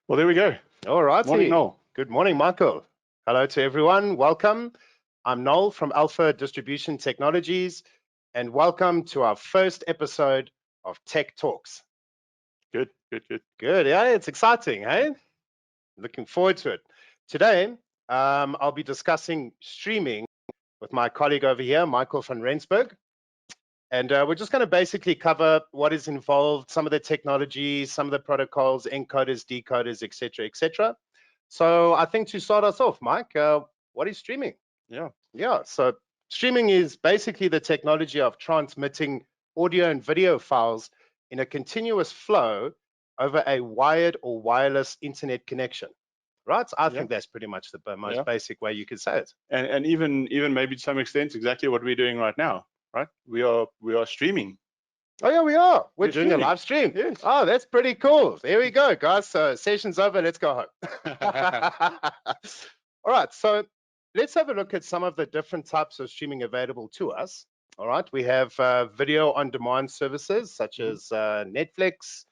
Well, there we go. All righty. Morning, Noel. Good morning, Michael. Hello to everyone. Welcome. I'm Noel from Alpha Distribution Technologies, and welcome to our first episode of Tec-Talks. Good. Good, yeah, it's exciting, hey? Looking forward to it. Today, I'll be discussing streaming with my colleague over here, Michael van Rensburg. And we're just going to basically cover what is involved, some of the technology, some of the protocols, encoders, decoders, etc., etc. So I think to start us off, Mike, what is streaming? Yeah, so streaming is basically the technology of transmitting audio and video files in a continuous flow over a wired or wireless internet connection. Right? I think that's pretty much the most basic way you could say it. And even maybe to some extent exactly what we're doing right now, right? We are streaming. Oh yeah, we are. We're doing a live stream. Yes. Oh, that's pretty cool. There we go, guys. So session's over. Let's go home. All right. So let's have a look at some of the different types of streaming available to us. All right. We have video on demand services such as Netflix,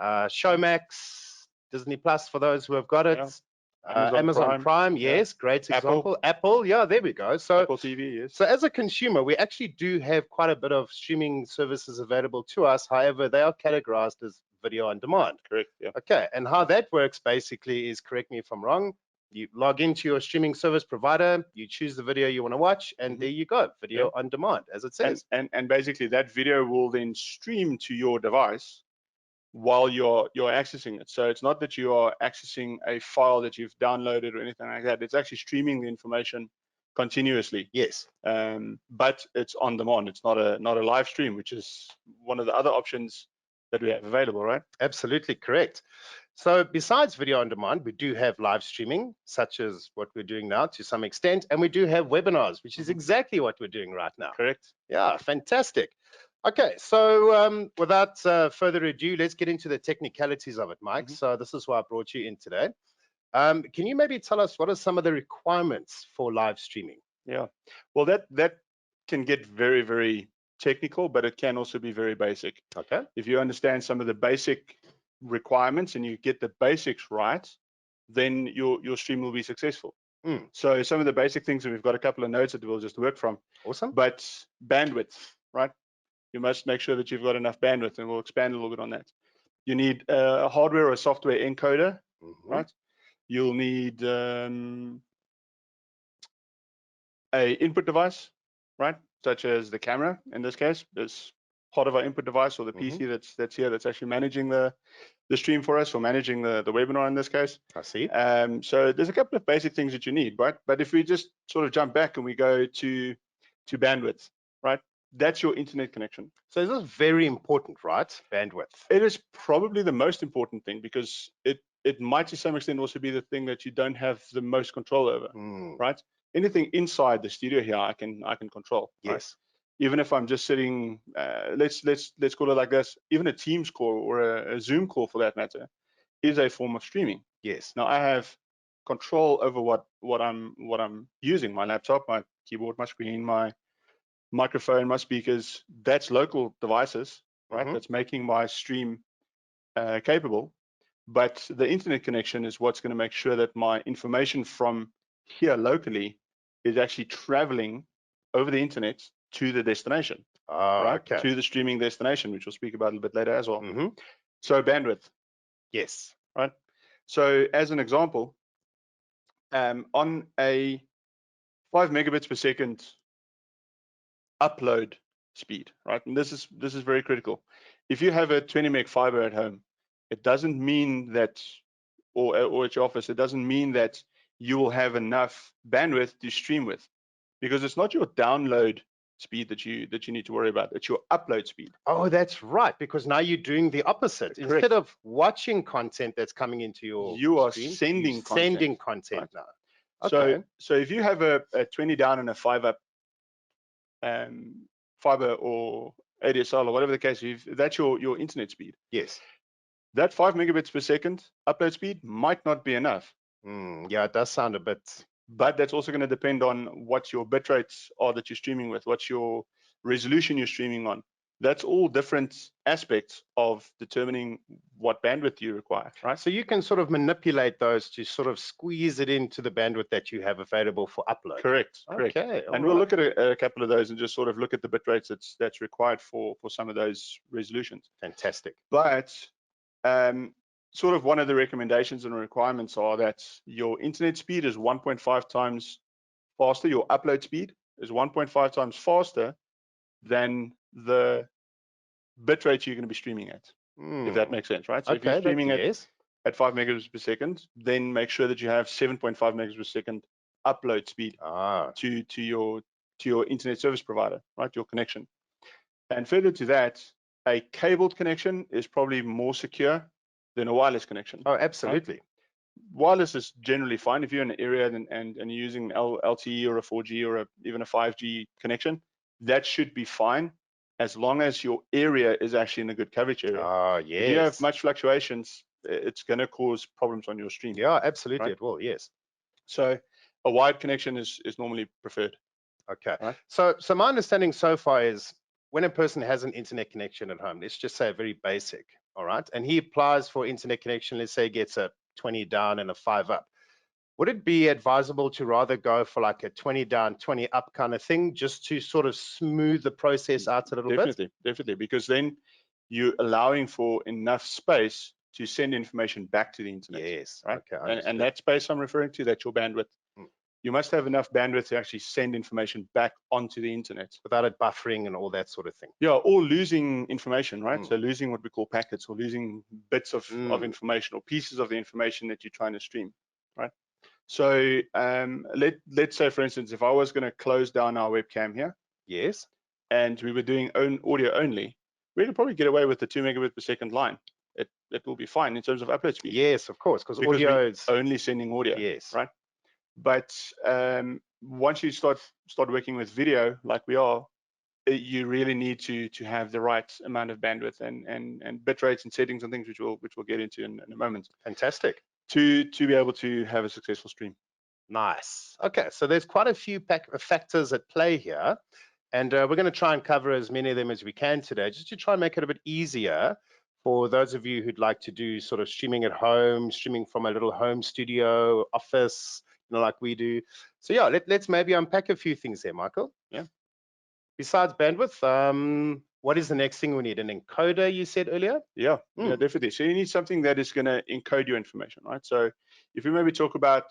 Showmax, Disney Plus for those who have got it. Amazon Prime, yes, great example. Apple, yeah, there we go. So Apple TV, yes. So as a consumer, we actually do have quite a bit of streaming services available to us. However, they are categorized as video on demand. Correct, yeah. Okay, and how that works basically is, correct me if I'm wrong, you log into your streaming service provider, you choose the video you want to watch, and there you go, video on demand, as it says. And basically that video will then stream to your device while you're accessing it. So it's not that you are accessing a file that you've downloaded or anything like that. It's actually streaming the information continuously. Yes. But it's on demand. It's not a live stream, which is one of the other options that we have available, right? Absolutely correct. So besides video on demand, we do have live streaming, such as what we're doing now to some extent, and we do have webinars, which is exactly what we're doing right now. Correct. Yeah, fantastic. Okay, so without further ado, let's get into the technicalities of it, Mike. So this is why I brought you in today. Can you maybe tell us what are some of the requirements for live streaming? Yeah, well, that can get very, very technical, but it can also be very basic. Okay. If you understand some of the basic requirements and you get the basics right, then your stream will be successful. So some of the basic things, and we've got a couple of notes that we'll just work from. Awesome. But bandwidth, right? You must make sure that you've got enough bandwidth, and we'll expand a little bit on that. You need a hardware or a software encoder, right? You'll need a input device, right? Such as the camera in this case is part of our input device, or the PC that's here that's actually managing the stream for us, or managing the webinar in this case. I see. So there's a couple of basic things that you need, right? But if we just sort of jump back and we go to bandwidth, right? That's your internet connection. So this is very important, right? Bandwidth. It is probably the most important thing, because it might to some extent also be the thing that you don't have the most control over, right? Anything inside the studio here, I can control. Yes. Right? Even if I'm just sitting, let's call it like this. Even a Teams call or a Zoom call, for that matter, is a form of streaming. Yes. Now I have control over what I'm using. My laptop, my keyboard, my screen, my microphone, my speakers. That's local devices, right? That's making my stream capable. But the internet connection is what's going to make sure that my information from here locally is actually traveling over the internet to the destination, right? Okay. To the streaming destination, which we'll speak about a little bit later as well. So bandwidth. Yes. Right. So as an example, on a 5 megabits per second upload speed, right? And this is very critical. If you have a 20 meg fiber at home, it doesn't mean that, or at your office, it doesn't mean that you will have enough bandwidth to stream with, because it's not your download speed that you need to worry about. It's your upload speed. Oh, that's right, because now you're doing the opposite. Correct. Instead of watching content that's coming into your you are stream, sending content right. now. Okay. So if you have a 20 down and a 5 up fiber or ADSL or whatever the case, that's your internet speed. Yes. That 5 megabits per second upload speed might not be enough. Yeah, it does sound a bit. But that's also going to depend on what your bit rates are that you're streaming with, what's your resolution you're streaming on. That's all different aspects of determining what bandwidth you require, right? So you can sort of manipulate those to sort of squeeze it into the bandwidth that you have available for upload. Correct. Okay. And we'll look at a couple of those and just sort of look at the bit rates that's required for some of those resolutions. Fantastic. But sort of one of the recommendations and requirements are that your internet speed is 1.5 times faster. Your upload speed is 1.5 times faster than the bit rate you're going to be streaming at, if that makes sense, right? So if you're streaming at 5 megabits per second, then make sure that you have 7.5 megabits per second upload speed to your internet service provider, right? Your connection. And further to that, a cabled connection is probably more secure than a wireless connection. Oh, absolutely. Right? Wireless is generally fine if you're in an area and you're using LTE or a 4G or even a 5G connection. That should be fine as long as your area is actually in a good coverage area. Oh, yes. If you have much fluctuations, it's going to cause problems on your stream. Yeah, absolutely, right? It will, yes. So a wired connection is normally preferred. Okay. Right? So my understanding so far is when a person has an internet connection at home, let's just say very basic, all right, and he applies for internet connection, let's say gets a 20 down and a 5 up. Would it be advisable to rather go for like a 20 down, 20 up kind of thing, just to sort of smooth the process out a little bit? Definitely, because then you're allowing for enough space to send information back to the internet. Yes. Right. Okay. And that space I'm referring to, that's your bandwidth. You must have enough bandwidth to actually send information back onto the internet without it buffering and all that sort of thing. Yeah, or losing information, right? So losing what we call packets, or losing bits of information, or pieces of the information that you're trying to stream, right? So let's say, for instance, if I was going to close down our webcam here, yes, and we were doing audio only, we could probably get away with the 2 megabit per second line. It will be fine in terms of upload speed. Yes, of course, because audio is only sending audio. Yes, right. But once you start working with video, like we are, you really need to have the right amount of bandwidth and bit rates and settings and things, which we'll get into in a moment. Fantastic. To be able to have a successful stream. Nice. Okay, so there's quite a few factors at play here, and we're going to try and cover as many of them as we can today, just to try and make it a bit easier for those of you who'd like to do sort of streaming at home, streaming from a little home studio, office, like we do. So yeah, let's maybe unpack a few things there, Michael. Yeah. Besides bandwidth, what is the next thing we need? An encoder, you said earlier? Yeah, yeah, definitely. So you need something that is going to encode your information, right? So if we maybe talk about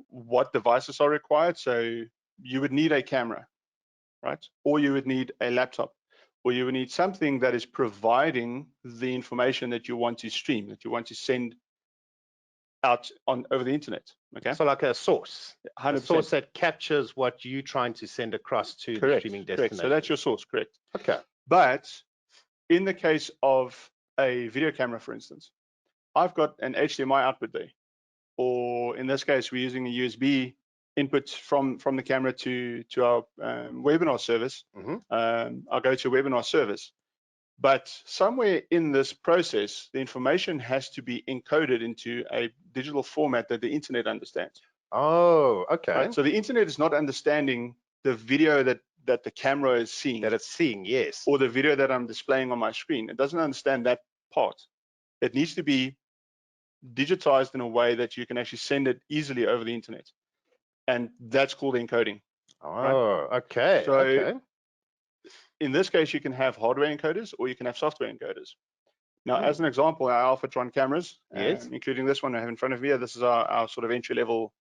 what devices are required, so you would need a camera, right? Or you would need a laptop, or you would need something that is providing the information that you want to stream, that you want to send out over the internet. Okay. So like a source, 100%. A source that captures what you're trying to send across to the streaming destination. Correct. So that's your source, correct. Okay. But in the case of a video camera, for instance, I've got an HDMI output there, or in this case, we're using a USB input from the camera to our webinar service. I'll go to a webinar service. But somewhere in this process, the information has to be encoded into a digital format that the internet understands. Oh, okay. Right? So the internet is not understanding the video that the camera is seeing. That it's seeing, yes. Or the video that I'm displaying on my screen. It doesn't understand that part. It needs to be digitized in a way that you can actually send it easily over the internet. And that's called encoding. Oh, right? Okay. So in this case, you can have hardware encoders or you can have software encoders. Now, as an example, our Alfatron cameras, yes, including this one I have in front of me, this is our sort of entry-level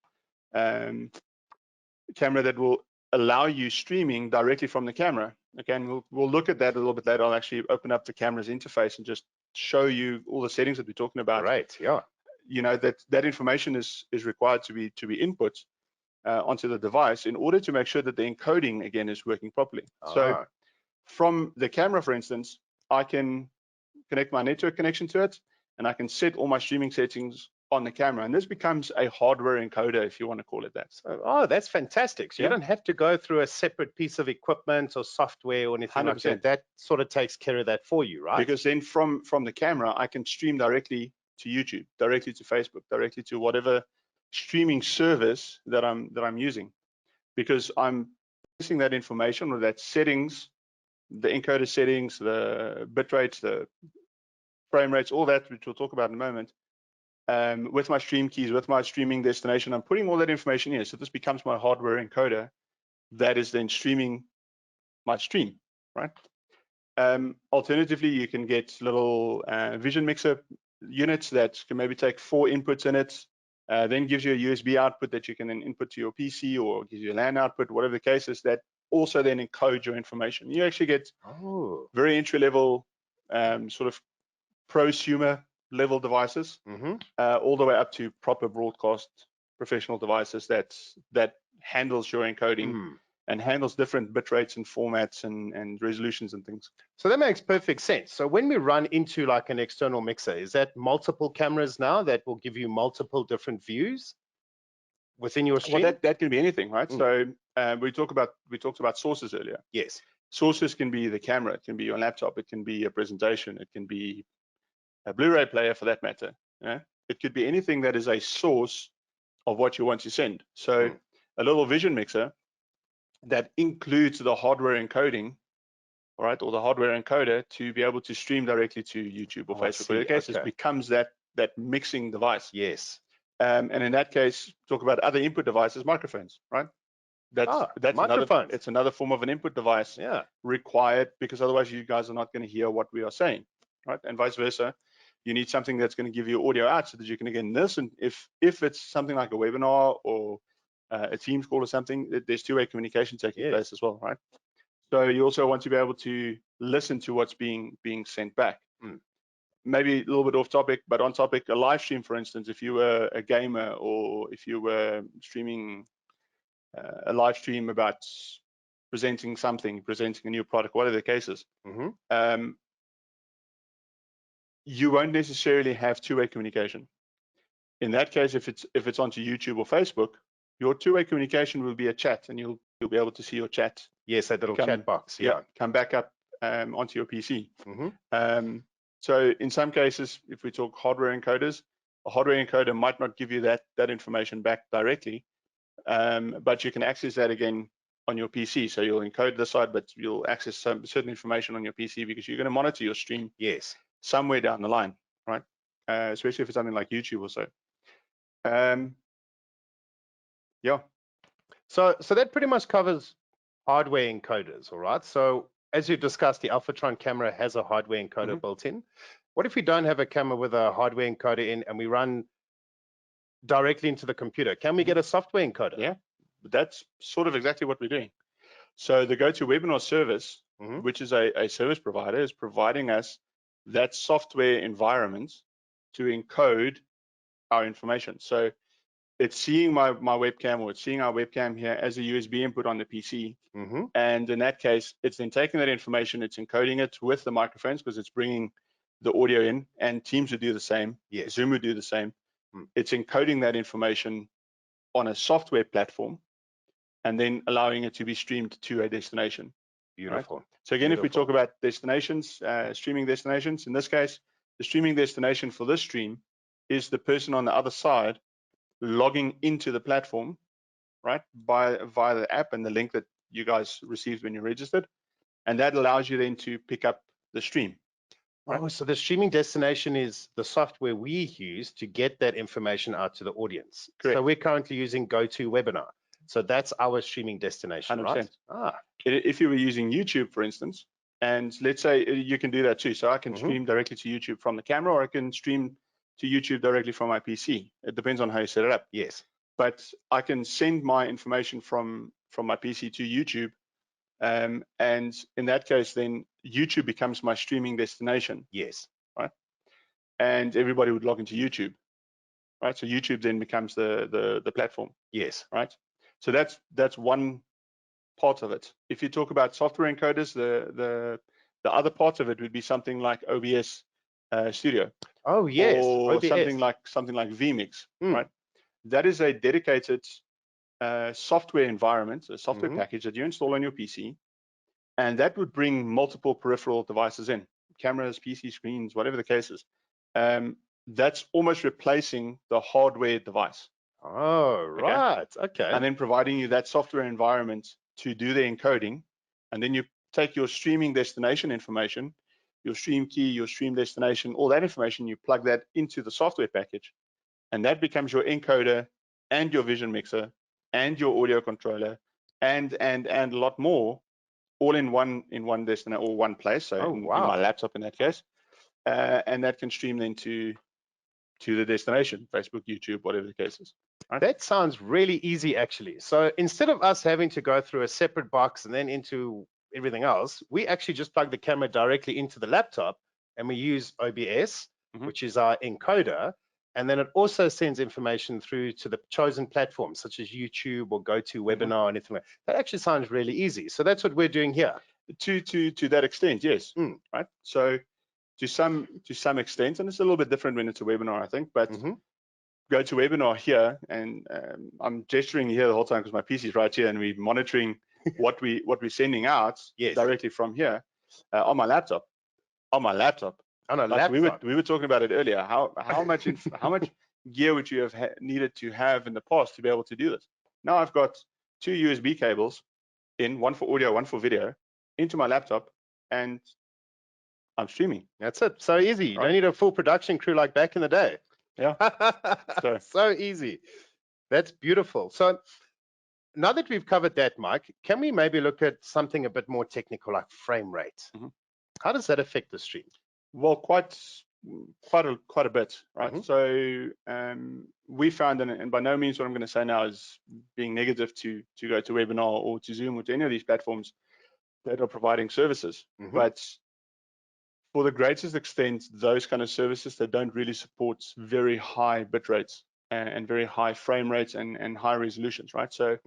camera that will allow you streaming directly from the camera. Again, we'll look at that a little bit later. I'll actually open up the camera's interface and just show you all the settings that we're talking about. Right. Yeah. You know, that information is required to be input onto the device in order to make sure that the encoding again is working properly. So from the camera, for instance, I can connect my network connection to it, and I can set all my streaming settings on the camera, and this becomes a hardware encoder, if you want to call it that. So, that's fantastic. So you don't have to go through a separate piece of equipment or software or anything 100%. like that. That sort of takes care of that for you, right? Because then from the camera, I can stream directly to YouTube, directly to Facebook, directly to whatever streaming service that I'm using, because I'm placing that information or that settings the encoder settings, the bit rates, the frame rates, all that, which we'll talk about in a moment. With my stream keys, with my streaming destination, I'm putting all that information in. So this becomes my hardware encoder that is then streaming my stream, right? Alternatively, you can get little vision mixer units that can maybe take 4 inputs in it, then gives you a USB output that you can then input to your PC, or gives you a LAN output, whatever the case is, that also then encodes your information. You actually get very entry level, sort of prosumer level devices, all the way up to proper broadcast professional devices that handles your encoding and handles different bit rates and formats and resolutions and things. So that makes perfect sense. So when we run into like an external mixer, is that multiple cameras now that will give you multiple different views within your stream? Well, that can be anything, right? So we talked about sources earlier. Yes. Sources can be the camera, it can be your laptop, it can be a presentation, it can be a Blu-ray player for that matter. Yeah? It could be anything that is a source of what you want to send. So a little vision mixer that includes the hardware encoding, all right, or the hardware encoder to be able to stream directly to YouTube or Facebook. In that case, it becomes that mixing device. Yes. And in that case, talk about other input devices, microphones, right? That's microphones. It's another form of an input device required, because otherwise you guys are not going to hear what we are saying, right? And vice versa. You need something that's going to give you audio out so that you can again listen. If it's something like a webinar or a Teams call or something, there's two-way communication taking place as well, right? So you also want to be able to listen to what's being sent back. Maybe a little bit off topic, but on topic, a live stream, for instance, if you were a gamer or if you were streaming a live stream about presenting something, presenting a new product, whatever the case is, you won't necessarily have two-way communication. In that case, if it's onto YouTube or Facebook, your two-way communication will be a chat, and you'll be able to see your chat. Yes, that little chat box. Yeah, come back up onto your PC. So in some cases, if we talk hardware encoders, a hardware encoder might not give you that information back directly, but you can access that again on your PC. So you'll encode this side, but you'll access some certain information on your PC because you're going to monitor your stream somewhere down the line, right? Especially if it's something like YouTube or so. So that pretty much covers hardware encoders, all right? So as you discussed, the Alfatron camera has a hardware encoder built in. What if we don't have a camera with a hardware encoder in and we run directly into the computer? Can we get a software encoder? Yeah, that's sort of exactly what we're doing. So the GoToWebinar service, which is a service provider, is providing us that software environment to encode our information. So it's seeing my webcam, or it's seeing our webcam here as a USB input on the PC. And in that case, it's then taking that information, it's encoding it with the microphones because it's bringing the audio in, and Teams would do the same. Zoom would do the same. It's encoding that information on a software platform and then allowing it to be streamed to a destination. Beautiful. Right? So again, if we talk about destinations, streaming destinations, in this case, the streaming destination for this stream is the person on the other side logging into the platform, right, via the app and the link that you guys received when you registered, and that allows you then to pick up the stream. Right? Oh, so the streaming destination is the software we use to get that information out to the audience. Correct. So we're currently using GoToWebinar. So that's our streaming destination, 100%. Right? If you were using YouTube, for instance, and let's say you can do that too. So I can stream directly to YouTube from the camera, or I can stream to YouTube directly from my PC. It depends on how you set it up. Yes. But I can send my information from my PC to YouTube. And in that case, then YouTube becomes my streaming destination. Yes. Right. And everybody would log into YouTube. Right. So YouTube then becomes the platform. Yes. Right. So that's one part of it. If you talk about software encoders, the other part of it would be something like OBS Studio. Oh yes, or OBS. something like vMix, right? That is a dedicated software environment, a software package that you install on your PC, and that would bring multiple peripheral devices in, cameras, PC screens, whatever the case is. That's almost replacing the hardware device. Oh, right, okay. And then providing you that software environment to do the encoding, and then you take your streaming destination information, your stream key, your stream destination, all that information, you plug that into the software package, and that becomes your encoder and your vision mixer and your audio controller and a lot more, all in one destination or one place. So in my laptop in that case, and that can stream then to the destination, Facebook, YouTube, whatever the case is. Right? That sounds really easy, actually. So instead of us having to go through a separate box and then into everything else, we actually just plug the camera directly into the laptop, and we use OBS, which is our encoder, and then it also sends information through to the chosen platforms such as YouTube or GoToWebinar or anything like that. That actually sounds really easy. So that's what we're doing here. To that extent, yes. Right. So to some extent, and it's a little bit different when it's a webinar, I think, but GoToWebinar here, and I'm gesturing here the whole time because my PC is right here, and we're monitoring what we're sending out directly from here on my laptop. On a laptop. We were talking about it earlier. How much gear would you have needed to have in the past to be able to do this? Now I've got 2 USB cables in, one for audio, one for video, into my laptop, and I'm streaming. That's it. So easy. You don't need a full production crew like back in the day. Yeah. So easy. That's beautiful. So now that we've covered that, Mike, can we maybe look at something a bit more technical, like frame rate? How does that affect the stream? Well, quite a bit, right? So we found, and by no means what I'm going to say now is being negative to GoToWebinar or to Zoom or to any of these platforms that are providing services, but for the greatest extent, those kind of services that don't really support very high bit rates and very high frame rates and high resolutions, right? So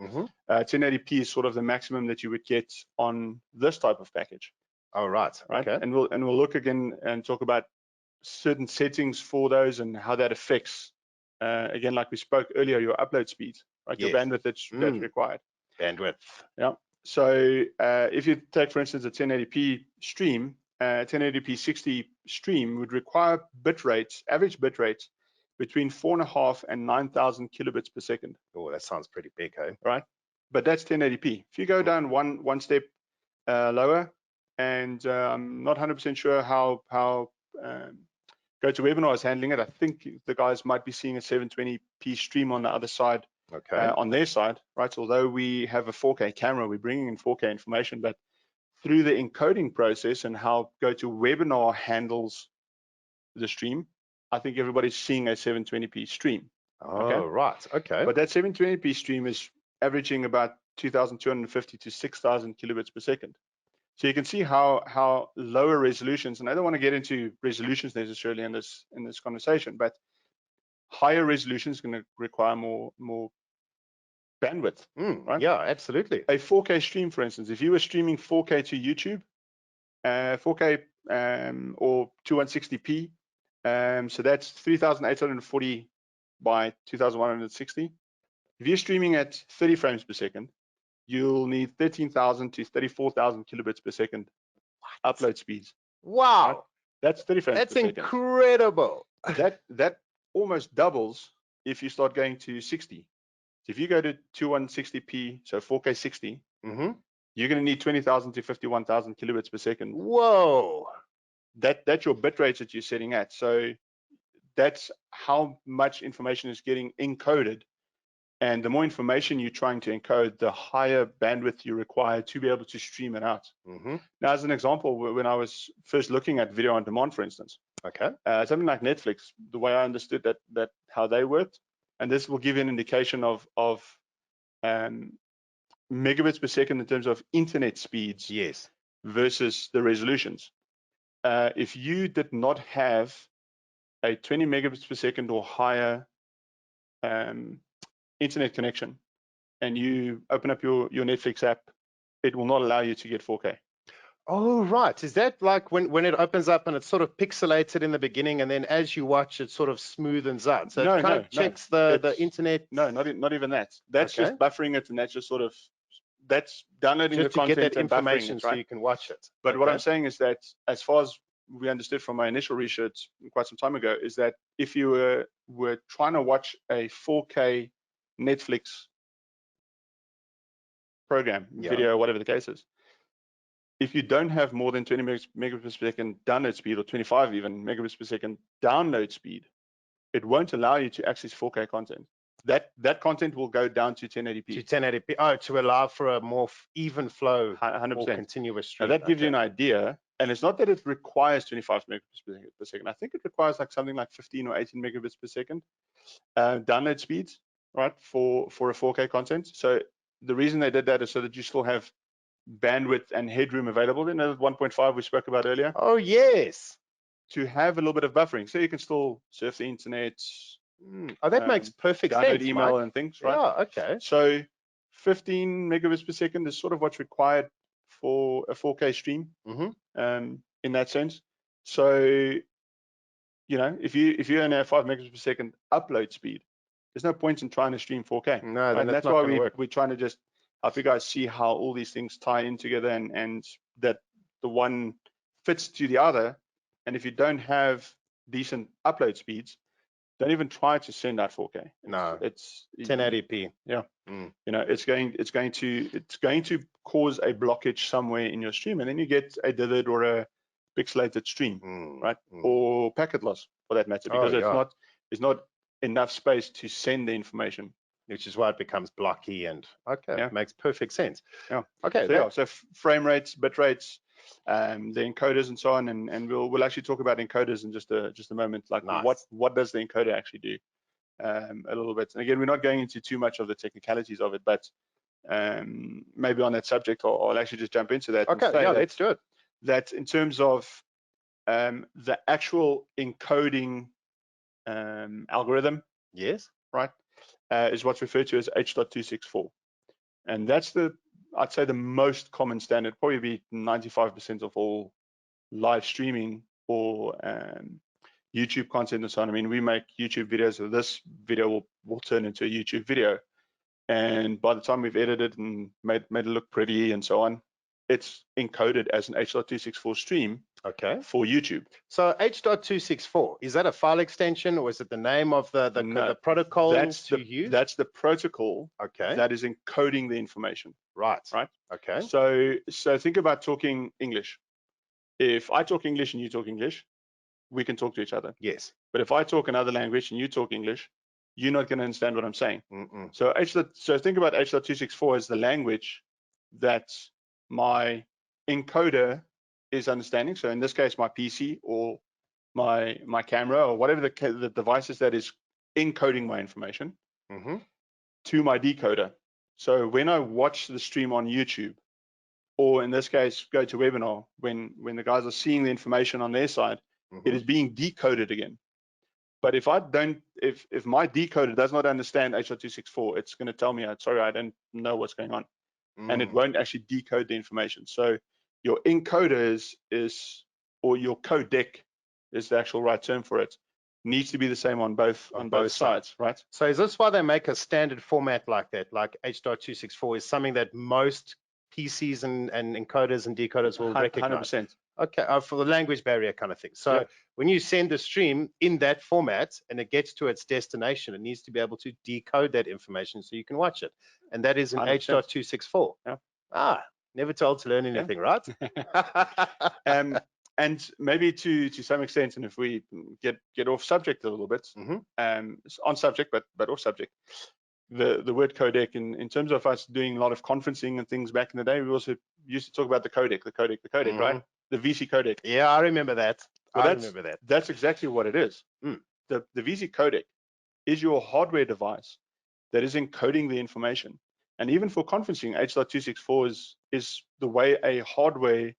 1080p is sort of the maximum that you would get on this type of package. Oh, right. Okay. And we'll look again and talk about certain settings for those and how that affects, again, like we spoke earlier, your upload speed, right? Your bandwidth that's required. Bandwidth. Yeah. So if you take, for instance, a 1080p stream, 1080p 60 stream would require bit rates, average bit rates, between 4.5 and 9,000 kilobits per second. Oh, that sounds pretty big, eh? Right. But that's 1080p. If you go down one step lower, and I'm not 100% sure how GoToWebinar is handling it. I think the guys might be seeing a 720p stream on the other side, on their side, right? Although we have a 4K camera, we're bringing in 4K information, but through the encoding process and how GoToWebinar handles the stream, I think everybody's seeing a 720p stream. Oh, right. Okay. But that 720p stream is averaging about 2,250 to 6,000 kilobits per second. So you can see how lower resolutions, and I don't want to get into resolutions necessarily in this conversation, but higher resolution is going to require more bandwidth. Right? Yeah, absolutely. A 4K stream, for instance, if you were streaming 4K to YouTube, 4K or 2160p, so that's 3,840 by 2,160. If you're streaming at 30 frames per second, you'll need 13,000 to 34,000 kilobits per second upload speeds. Wow. Right? That's 30 frames per second. That's incredible. That almost doubles if you start going to 60. So if you go to 2160p, so 4K 60, you're going to need 20,000 to 51,000 kilobits per second. Whoa. That's your bit rates that you're setting at. So that's how much information is getting encoded. And the more information you're trying to encode, the higher bandwidth you require to be able to stream it out. Now, as an example, when I was first looking at video on demand, for instance, something like Netflix, the way I understood that how they worked, and this will give you an indication of megabits per second in terms of internet speeds versus the resolutions. If you did not have a 20 megabits per second or higher internet connection, and you open up your Netflix app, it will not allow you to get 4K. Oh, right. Is that like when it opens up and it's sort of pixelated in the beginning, and then as you watch, it sort of smoothens out? So it kind of checks the internet. No, not even that. That's just buffering it, and that's just sort of, that's downloading just the content to get that and buffering information it, right? so you can watch it. But what I'm saying is that, as far as we understood from my initial research quite some time ago, is that if you were trying to watch a 4K Netflix program, video, whatever the case is, if you don't have more than 20 megabits per second download speed, or 25 even megabits per second download speed, it won't allow you to access 4K content. That content will go down to 1080p. To 1080p. Oh, to allow for a more even flow, 100%. more continuous stream. Now that gives you an idea, and it's not that it requires 25 megabits per second. I think it requires like something like 15 or 18 megabits per second download speeds, right, for a 4K content. So the reason they did that is so that you still have bandwidth and headroom available. You know, 1.5 we spoke about earlier. Oh yes. To have a little bit of buffering, so you can still surf the internet. Oh, that makes perfect download sense. email Mike. and things, right? Yeah. Okay. So 15 megabits per second is sort of what's required for a 4K stream. In that sense. So, you know, if you only have 5 megabits per second upload speed, there's no point in trying to stream 4K. No, right? then And it's that's not why gonna work. we're trying to just help you guys see how all these things tie in together, and that the one fits to the other. And if you don't have decent upload speeds, don't even try to send out 4K. It's 1080p. Yeah. You know, it's going to cause a blockage somewhere in your stream, and then you get a dithered or a pixelated stream, right? Or packet loss, for that matter, because there's not enough space to send the information, which is why it becomes blocky. And makes perfect sense. Yeah. Okay. So frame rates, bit rates, the encoders and so on, and we'll actually talk about encoders in just a moment. Like what does the encoder actually do? A little bit. And again, we're not going into too much of the technicalities of it, but maybe on that subject, I'll actually just jump into that. Okay, yeah, let's do it. That in terms of the actual encoding algorithm, yes, right, is what's referred to as H.264, and that's I'd say the most common standard. Probably be 95% of all live streaming or YouTube content and so on. I mean, we make YouTube videos, so this video will turn into a YouTube video, and by the time we've edited and made it look pretty and so on, it's encoded as an H.264 stream for YouTube. So H.264, is that a file extension, or is it the name of the protocol to use? That's the protocol that is encoding the information. Right. Okay. So think about talking English. If I talk English and you talk English, we can talk to each other. Yes. But if I talk another language and you talk English, you're not going to understand what I'm saying. So think about H.264 as the language that my encoder is understanding. So in this case, my PC or my camera or whatever the device is that is encoding my information to my decoder. So when I watch the stream on YouTube, or in this case, go to webinar, when the guys are seeing the information on their side, it is being decoded again. But if my decoder does not understand H.264, it's going to tell me, sorry, I don't know what's going on. And it won't actually decode the information. So your encoder or your codec is the actual right term for it, needs to be the same on both sides, right? So is this why they make a standard format like that, like H.264 is something that most PCs and encoders and decoders will recognize? 100%. Okay, for the language barrier kind of thing. So when you send a stream in that format and it gets to its destination, it needs to be able to decode that information so you can watch it. And that is an H.264. Never told to learn anything, right? And maybe to some extent, and if we get off subject a little bit, on subject but off subject, the word codec, in terms of us doing a lot of conferencing and things back in the day, we also used to talk about the codec, right? The VC codec. Yeah, I remember that. That's exactly what it is. The VC codec is your hardware device that is encoding the information. And even for conferencing, H.264 is the way a hardware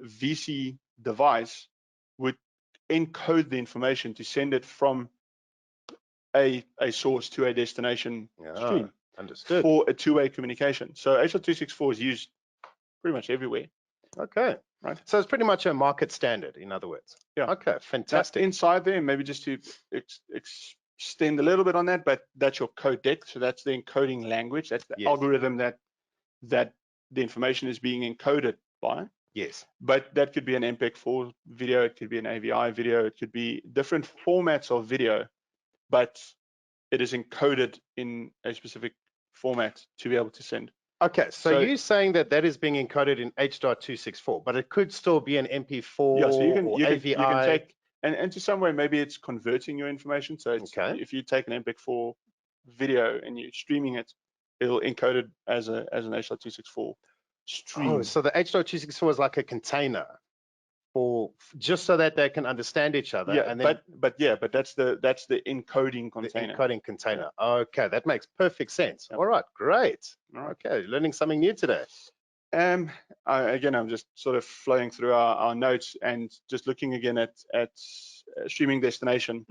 VC device would encode the information to send it from a source to a destination stream. Understood. For a two-way communication. So H.264 is used pretty much everywhere. Okay. Right. So it's pretty much a market standard, in other words. Yeah. Okay, fantastic. Now, inside there, maybe just to extend a little bit on that, but that's your codec. So that's the encoding language. That's the algorithm that the information is being encoded by. Yes. But that could be an MPEG-4 video. It could be an AVI video. It could be different formats of video, but it is encoded in a specific format to be able to send. Okay, so you're saying that that is being encoded in H.264, but it could still be an MP4 yeah, so or AVI. you can take, and to some way maybe it's converting your information. So it's, Okay. if you take an MP4 video and you're streaming it, it'll encode it as an H.264 stream. Oh, so the H.264 is like a container for just so that they can understand each other. Yeah, and then but that's the encoding container. the encoding container. Yeah. Okay, that makes perfect sense. Yep. All right, great. All right. Okay, learning something new today. Again, I'm just sort of flowing through our notes and just looking again at streaming destination.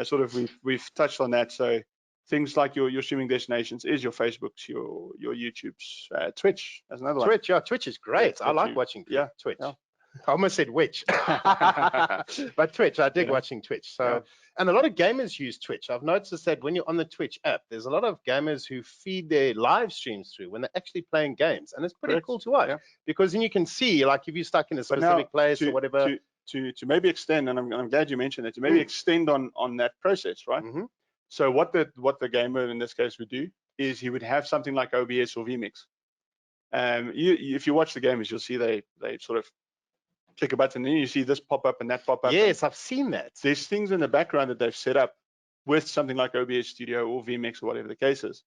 Sort of we've touched on that. So things like your streaming destinations is your Facebooks, your YouTubes, Twitch. That's another one. Twitch, yeah, Twitch is great. I like watching Twitch. Yeah. I almost said which, but Twitch, I dig watching Twitch. So, and a lot of gamers use Twitch. I've noticed that when you're on the Twitch app, there's a lot of gamers who feed their live streams through when they're actually playing games, and it's pretty cool to watch because then you can see, like, if you're stuck in a specific place or whatever. To maybe extend, and I'm glad you mentioned it, to maybe extend on that process, right? So what the gamer in this case would do is he would have something like OBS or vMix. If you watch the gamers, you'll see they sort of click a button and you see this pop up and that pop up. Yes, I've seen that. There's things in the background that they've set up with something like OBS Studio or vMix or whatever the case is,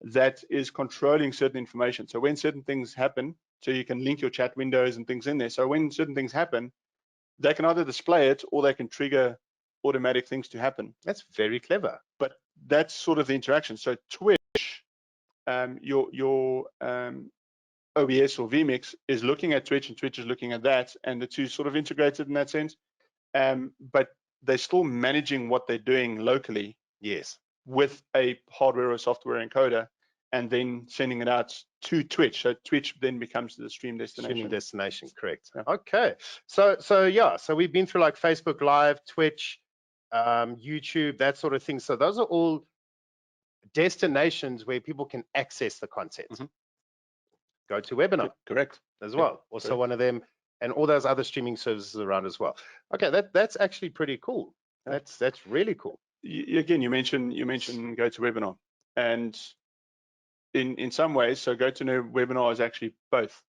that is controlling certain information. So when certain things happen, so you can link your chat windows and things in there. So when certain things happen, they can either display it or they can trigger automatic things to happen. That's very clever. But that's sort of the interaction. So Twitch, your OBS or vMix is looking at Twitch and Twitch is looking at that, and the two sort of integrated in that sense. But they're still managing what they're doing locally. Yes. With a hardware or software encoder, and then sending it out to Twitch. So Twitch then becomes the stream destination. Streaming destination, correct. Yeah. Okay. So we've been through like Facebook Live, Twitch, YouTube, that sort of thing. So those are all destinations where people can access the content. Go to webinar, correct, as well. Also one of them, and all those other streaming services around as well. Okay, that's actually pretty cool. That's really cool. Again, you mentioned go to webinar, and in some ways, so go to webinar is actually both.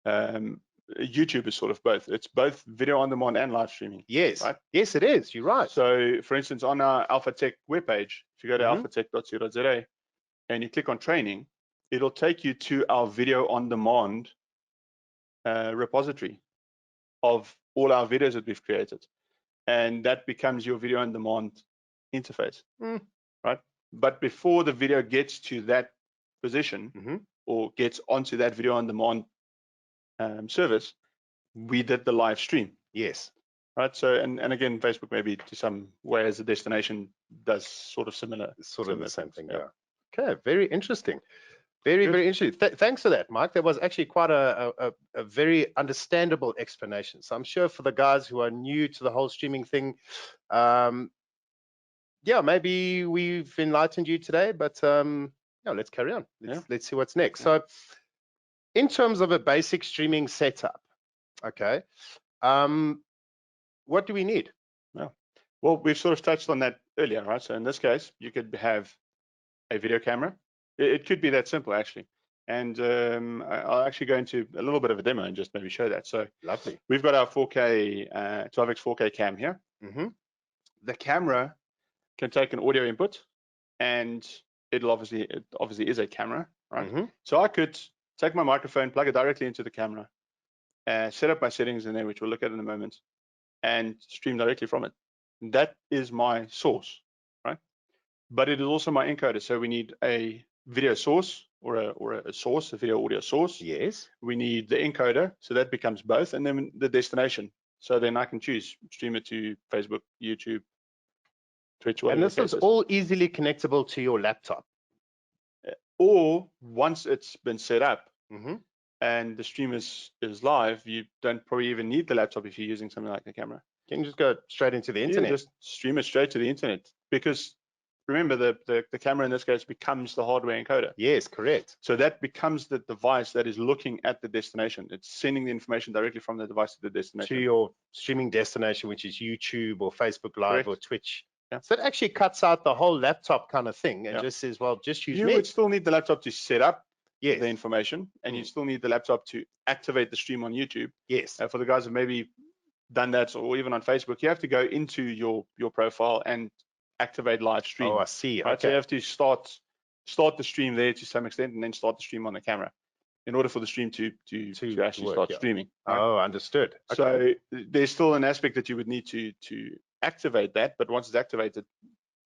YouTube is sort of both. It's both video on demand and live streaming. Yes, right? Yes, it is. You're right. So, for instance, on our Alphatech webpage, if you go to alphatech.co.za and you click on training, it'll take you to our video on demand repository of all our videos that we've created, and that becomes your video on demand interface, right? But before the video gets to that position or gets onto that video on demand service, we did the live stream. Yes. Right. So, and again, Facebook maybe to some way as a destination does sort of similar. Sort of the same thing. Yeah. Okay. Very interesting. Very interesting. Thanks for that, Mike. That was actually quite a very understandable explanation. So I'm sure for the guys who are new to the whole streaming thing, maybe we've enlightened you today, but let's carry on. Let's see what's next. So in terms of a basic streaming setup, okay, what do we need? Well, we've sort of touched on that earlier, right? So in this case, you could have a video camera. It could be that simple, actually. And I'll actually go into a little bit of a demo and just maybe show that. So lovely. We've got our 4K, 12x 4K cam here. The camera can take an audio input, and it obviously is a camera, right? So I could take my microphone, plug it directly into the camera, set up my settings in there, which we'll look at in a moment, and stream directly from it. And that is my source, right? But it is also my encoder. So we need a video source or a video audio source. Yes. We need the encoder, so that becomes both, and then the destination. So then I can choose stream it to Facebook, YouTube, Twitch, whatever. And this is all easily connectable to your laptop. Or once it's been set up and the stream is live, you don't probably even need the laptop if you're using something like the camera. You can just go straight into the internet. Just stream it straight to the internet, because remember the camera in this case becomes the hardware encoder. Yes, correct. So that becomes the device that is looking at the destination. It's sending the information directly from the device to the destination. To your streaming destination, which is YouTube or Facebook Live or Twitch. So it actually cuts out the whole laptop kind of thing and just says, well, just use me. You would still need the laptop to set up Yes. the information, and you still need the laptop to activate the stream on YouTube. Yes. For the guys who maybe done that, or even on Facebook, you have to go into your profile and activate live stream. Oh, I see. Right? Okay. So you have to start the stream there to some extent, and then start the stream on the camera in order for the stream to actually work, start yeah. streaming. Right? Oh, understood. Okay. So there's still an aspect that you would need to activate that, but once it's activated,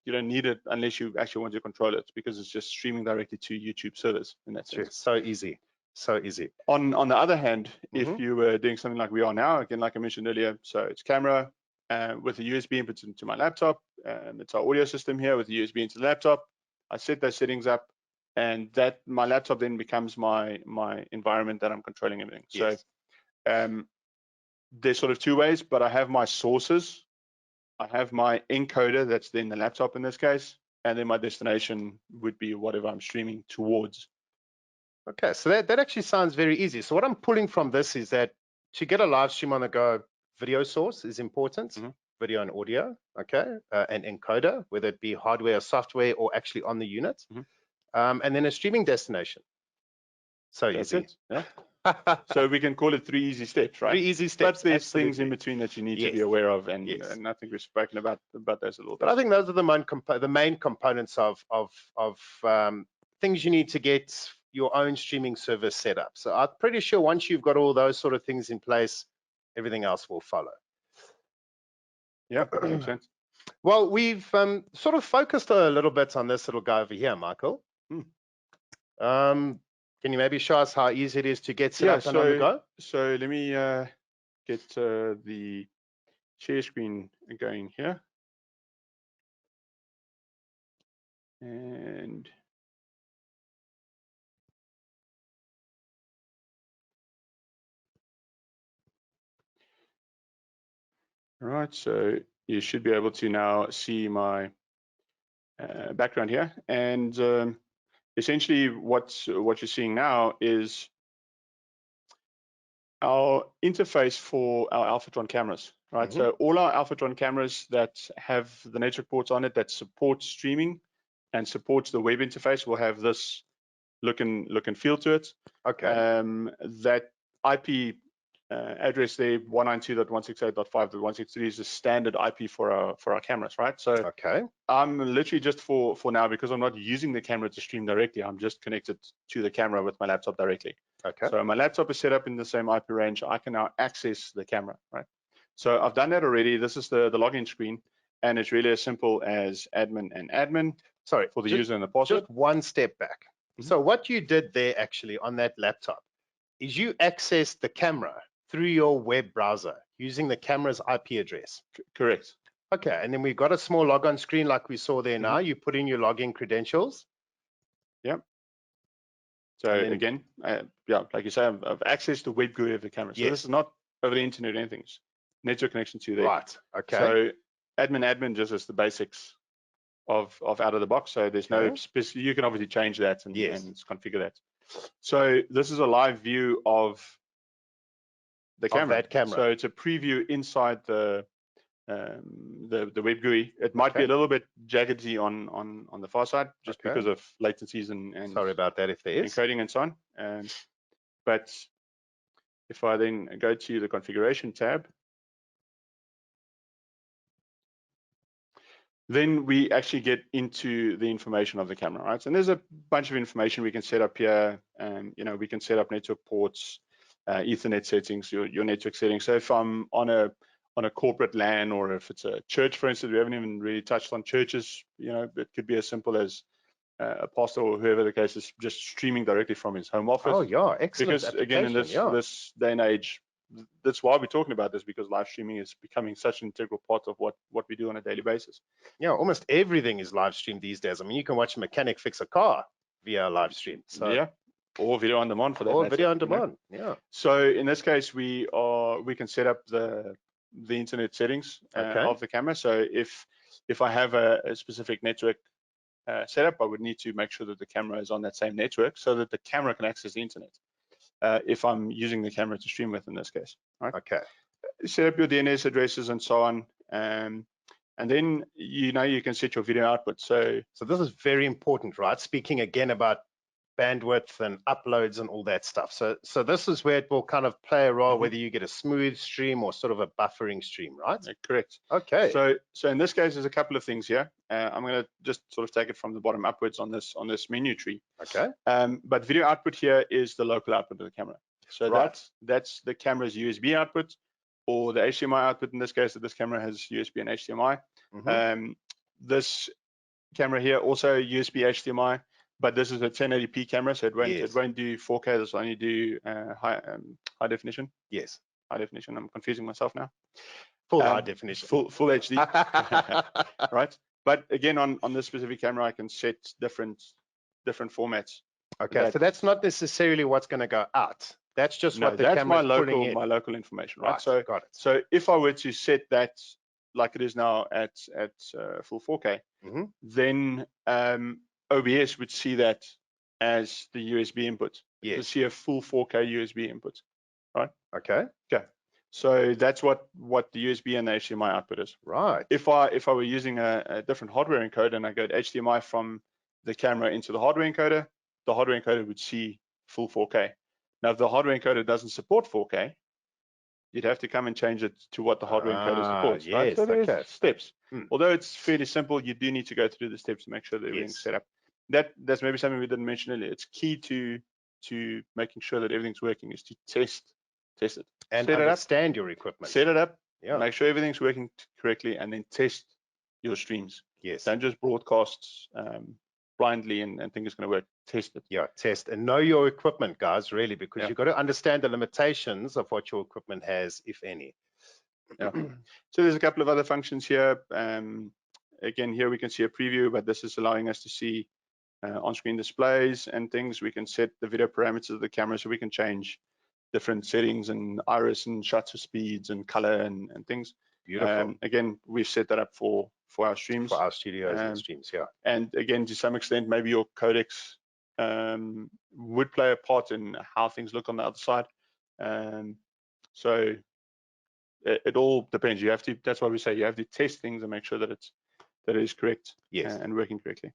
you don't need it unless you actually want to control it, because it's just streaming directly to YouTube servers in that sense. So easy. So easy. On the other hand, if you were doing something like we are now, again, like I mentioned earlier, so it's camera with a USB input into my laptop. It's our audio system here with a USB into the laptop. I set those settings up, and that my laptop then becomes my environment that I'm controlling everything. Yes. So there's sort of two ways, but I have my sources. I have my encoder, that's then the laptop in this case, and then my destination would be whatever I'm streaming towards. Okay, so that actually sounds very easy. So what I'm pulling from this is that to get a live stream on the go, video source is important, video and audio, okay, an encoder, whether it be hardware or software or actually on the unit, and then a streaming destination. So That's easy. it, yeah. So we can call it 3 easy steps, right? 3 easy steps. But there's absolutely. things in between that you need to be aware of, and I think we've spoken about those a little bit. But I think those are the main components of things you need to get your own streaming service set up. So I'm pretty sure once you've got all those sort of things in place, everything else will follow. Yeah, makes sense. Well, we've sort of focused a little bit on this little guy over here, Michael. Can you maybe show us how easy it is to get set up and on the go? So let me get the share screen going here. And all right, so you should be able to now see my background here. And essentially what you're seeing now is our interface for our Alfatron cameras, right? So all our Alfatron cameras that have the network ports on it that support streaming and supports the web interface will have this look and feel to it. Okay. That IP address there, 192.168.5.163, is the standard IP for our cameras, right? So okay. I'm literally just for now, because I'm not using the camera to stream directly, I'm just connected to the camera with my laptop directly. Okay. So my laptop is set up in the same IP range. I can now access the camera, right? So I've done that already. This is the login screen, and it's really as simple as admin and admin. Sorry, for the user and the password. Just one step back. So what you did there actually on that laptop is you accessed the camera through your web browser using the camera's IP address. Correct. Okay, and then we've got a small logon screen like we saw there now. You put in your login credentials. Yep. So again, yeah, like you say, I've accessed the web GUI of the camera. So this is not over the internet or anything. It's network connection to there. Right. Okay. So admin just is the basics of out of the box. So there's no specific. You can obviously change that and configure that. So this is a live view of the camera. That camera. So it's a preview inside the web GUI. It might be a little bit jaggedy on the far side, just because of latencies and sorry about that if there is encoding and so on. But if I then go to the configuration tab, then we actually get into the information of the camera, right? And there's a bunch of information we can set up here. We can set up network ports, Ethernet settings, your network settings. So if I'm on a corporate LAN, or if it's a church, for instance, we haven't even really touched on churches. It could be as simple as a pastor or whoever the case is just streaming directly from his home office. Oh yeah, excellent. Because again, in this day and age, that's why we're talking about this, because live streaming is becoming such an integral part of what we do on a daily basis. Yeah, almost everything is live streamed these days. I mean, you can watch a mechanic fix a car via live stream. So yeah, or video on demand for that. Or video on demand. Yeah. So in this case, we can set up the internet settings of the camera. So if I have a specific network setup, I would need to make sure that the camera is on that same network so that the camera can access the internet. If I'm using the camera to stream with in this case, right? Okay. Set up your DNS addresses and so on, and then you can set your video output. So this is very important, right? Speaking again about bandwidth and uploads and all that stuff. So this is where it will kind of play a role, Mhm. whether you get a smooth stream or sort of a buffering stream, right? Correct. Okay. So in this case, there's a couple of things here. I'm going to just sort of take it from the bottom upwards on this menu tree. Okay. But video output here is the local output of the camera. So Right. that's the camera's USB output, or the HDMI output in this case. That this camera has USB and HDMI. Mhm. This camera here also USB HDMI, but this is a 1080p camera, so it won't do 4K. This will only do high definition. Yes. High definition. I'm confusing myself now. Full high definition. Full HD. Right. But again, on this specific camera, I can set different formats. Okay, so that's not necessarily what's going to go out. That's just what the camera is pulling in. My local information, right? Right, So got it. So if I were to set that like it is now at full 4K, Mhm. then OBS would see that as the USB input. Yes. It would see a full 4K USB input, right? Okay. Okay. So that's what the USB and the HDMI output is. Right. If I were using a different hardware encoder and I go to HDMI from the camera into the hardware encoder, the hardware encoder would see full 4K. Now, if the hardware encoder doesn't support 4K, you'd have to come and change it to what the hardware encoder supports. Yes, right? So there's steps. Hmm. Although it's fairly simple, you do need to go through the steps to make sure that everything's set up. That's maybe something we didn't mention earlier. It's key to making sure that everything's working is to test it. And set understand your equipment. Set it up, yeah. Make sure everything's working correctly, and then test your streams. Yes. Don't just broadcast blindly and think it's going to work. Test it. Yeah, test and know your equipment, guys, really, because Yeah. you've got to understand the limitations of what your equipment has, if any. Yeah. So there's a couple of other functions here. Again, here we can see a preview, but this is allowing us to see on-screen displays and things. We can set the video parameters of the camera, so we can change different settings and iris and shutter speeds and color and things. Beautiful. Again, we've set that up for our streams. For our studios and streams, yeah. And again, to some extent, maybe your codecs would play a part in how things look on the other side. So it all depends. You have to. That's why we say you have to test things and make sure that it is correct. Yes. And working correctly.